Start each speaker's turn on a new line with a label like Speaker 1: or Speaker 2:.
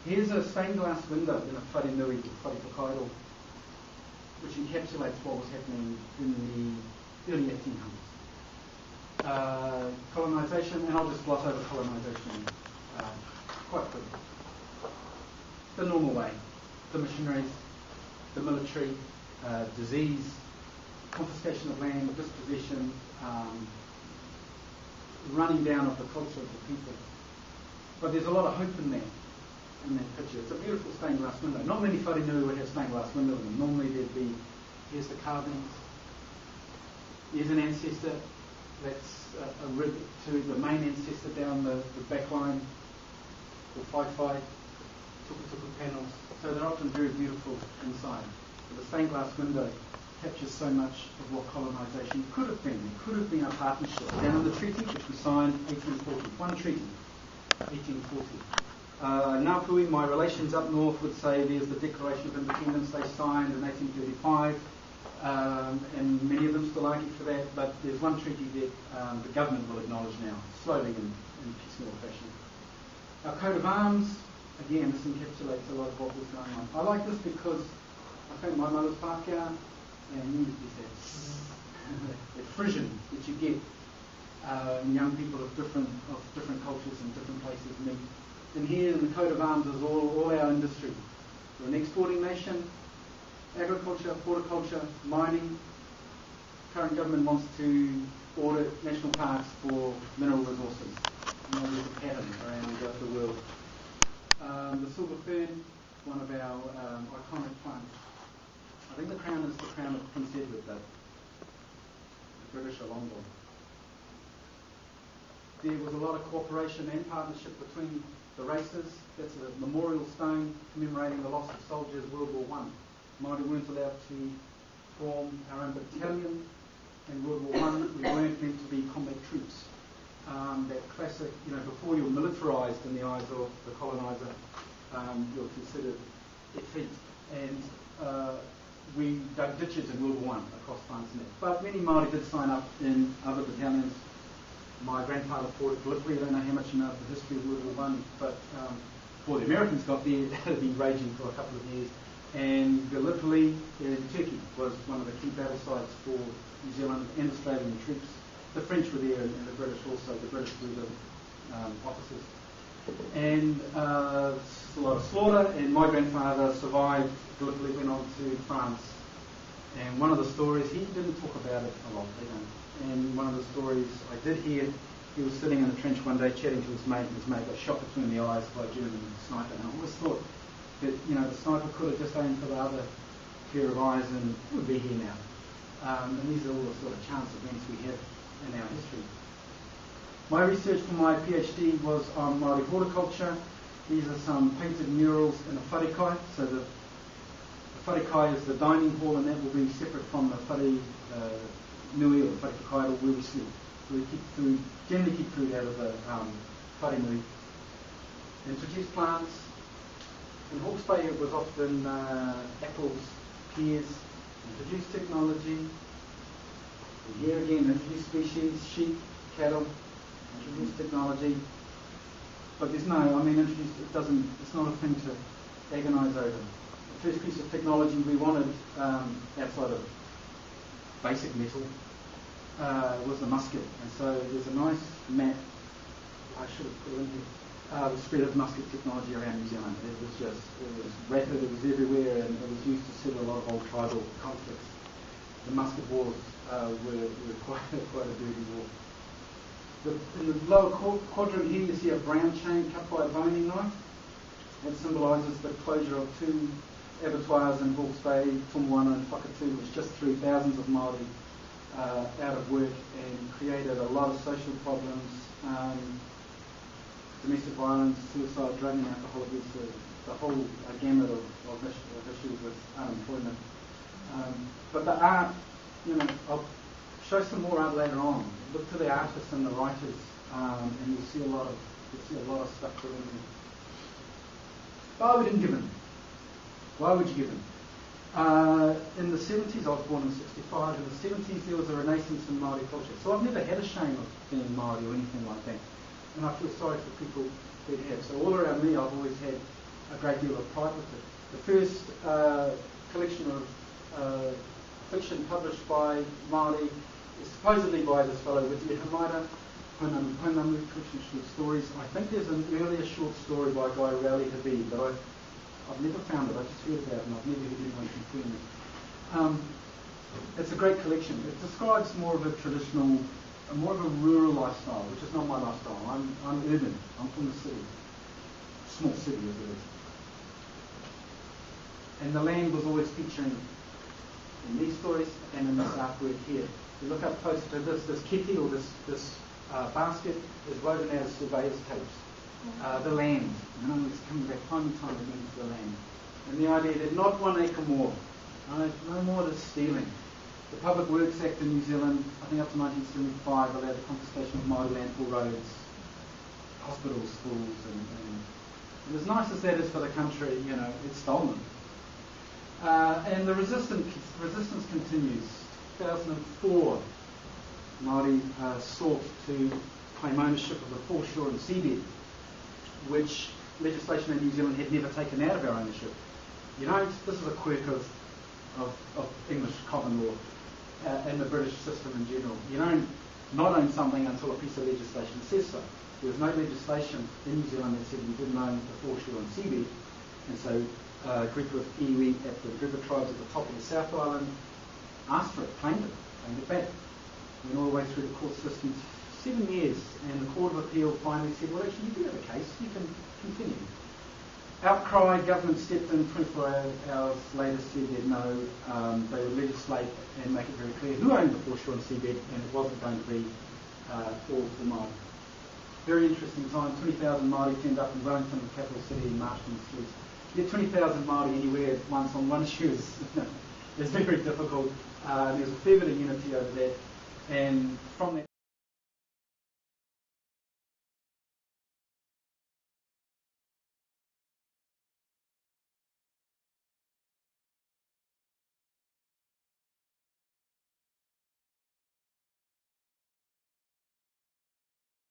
Speaker 1: Here's a stained glass window in a whare nui, whare whakairo, which encapsulates what was happening in the early 1800s. Colonisation, and I'll just gloss over colonisation quite quickly. The normal way, the missionaries, the military, disease, confiscation of land, dispossession, running down of the culture of the people. But there's a lot of hope in that picture. It's a beautiful stained glass window. Not many whare nui would have stained glass windows in them. Normally there'd be, here's the carvings, here's an ancestor, that's a rib to the main ancestor down the back line, or whai, tuku panels. So they're often very beautiful inside. But the stained glass window captures so much of what colonisation could have been. It could have been a partnership. Down in the treaty, which we signed 1840, one treaty, 1840. Ngāpui, my relations up north would say there's the Declaration of Independence they signed in 1835, and many of them still argue for that, but there's one treaty that the government will acknowledge now, slowly in piecemeal fashion. Our coat of arms, again, this encapsulates a lot of what was going on. I like this because I think my mother's Pākehā, and you get that frisson that you get young people of different cultures and different places meet. And here in the coat of arms is all our industry. We're an exporting nation, agriculture, horticulture, mining. Current government wants to audit national parks for mineral resources. You know, there's a pattern around the world. The silver fern, one of our iconic plants. I think the crown is the crown of Prince Edward, though. The British are long gone. There was a lot of cooperation and partnership between the races. That's a memorial stone commemorating the loss of soldiers in World War I. Māori weren't allowed to form our own battalion. In World War I, we weren't meant to be combat troops. That classic, before you're militarised in the eyes of the coloniser, you're considered effete. And we dug ditches in World War I across France and that. But many Māori did sign up in other battalions. My grandfather fought at Gallipoli. I don't know how much you know of the history of World War I, but before the Americans got there, it had been raging for a couple of years. And Gallipoli in Turkey was one of the key battle sites for New Zealand and Australian troops. The French were there and the British also. The British were the officers. And a lot of slaughter, and my grandfather survived Gallipoli, went on to France. And one of the stories, he didn't talk about it a lot, and one of the stories I did hear, he was sitting in the trench one day chatting to his mate, and his mate got shot between the eyes by a German sniper. And I always thought that, the sniper could have just aimed for the other pair of eyes and would be here now. And these are all the sort of chance events we have in our history. My research for my PhD was on Maori horticulture. These are some painted murals in a wharekai. So the wharekai is the dining hall, and that will be separate from the whare nui or the whare whakairo where we sleep. So we generally keep food out of the whare nui. Introduce plants. In Hawke's Bay it was often apples, pears. Introduce technology. And here again, introduce species, sheep, cattle. Introduce technology. But it's not a thing to agonise over. The first piece of technology we wanted outside of basic metal was the musket. And so there's a nice map, I should have put it in here, the spread of musket technology around New Zealand. It was rapid, it was everywhere, and it was used to settle a lot of old tribal conflicts. The musket wars were quite a dirty war. In the lower quadrant here, you see a brown chain cut by a boning knife. That symbolises the closure of two abattoirs in Hawke's Bay, Tumuana and Whakatu, which just threw thousands of Māori out of work and created a lot of social problems, domestic violence, suicide, drug and alcohol abuse, the whole gamut of issues with unemployment. But the art, I'll show some more art later on. Look to the artists and the writers, and you'll see a lot of stuff put in there. Why we didn't give in? Why would you give in? In the 70s, I was born in 65. In the 70s, there was a renaissance in Māori culture. So I've never had a shame of being Māori or anything like that. And I feel sorry for people that have. So all around me, I've always had a great deal of pride with it. The first collection of fiction published by Maori is supposedly by this fellow Whitney Hamaira, Pounamu, collection of short stories. I think there's an earlier short story by Guy Rowley Habib, but I've never found it. I just heard about it and I've never heard anyone confirm it. It's a great collection. It describes more of a traditional, more of a rural lifestyle, which is not my lifestyle. I'm urban. I'm from the city, small city as it is. And the land was always featuring in these stories and in this artwork here. You look up closer to this kete or this basket is woven out of surveyor's tapes. The land, it's coming back time and time again to the land. And the idea that not 1 acre more, no more to stealing. The Public Works Act in New Zealand, I think up to 1975, allowed the confiscation of Maori land for roads, hospitals, schools, and as nice as that is for the country, it's stolen. And the resistance continues. 2004, Maori sought to claim ownership of the foreshore and seabed, which legislation in New Zealand had never taken out of our ownership. This is a quirk of English common law and the British system in general. You don't not own something until a piece of legislation says so. There was no legislation in New Zealand that said you didn't own the foreshore and seabed, and so a group of iwi at the group of tribes at the top of the South Island asked for it, claimed it back. Went all the way through the court system, 7 years, and the Court of Appeal finally said, well, actually, you do have a case, you can continue. Outcry, government stepped in, 24 hours later said that no, they would legislate and make it very clear who owned the foreshore and seabed, and it wasn't going to be all for Maori. Very interesting time. 20,000 Maori turned up in Wellington, the capital city, and marched in the streets. To get 20,000 Maori anywhere at once on one issue is very difficult. There's a fair bit of unity over that, and from that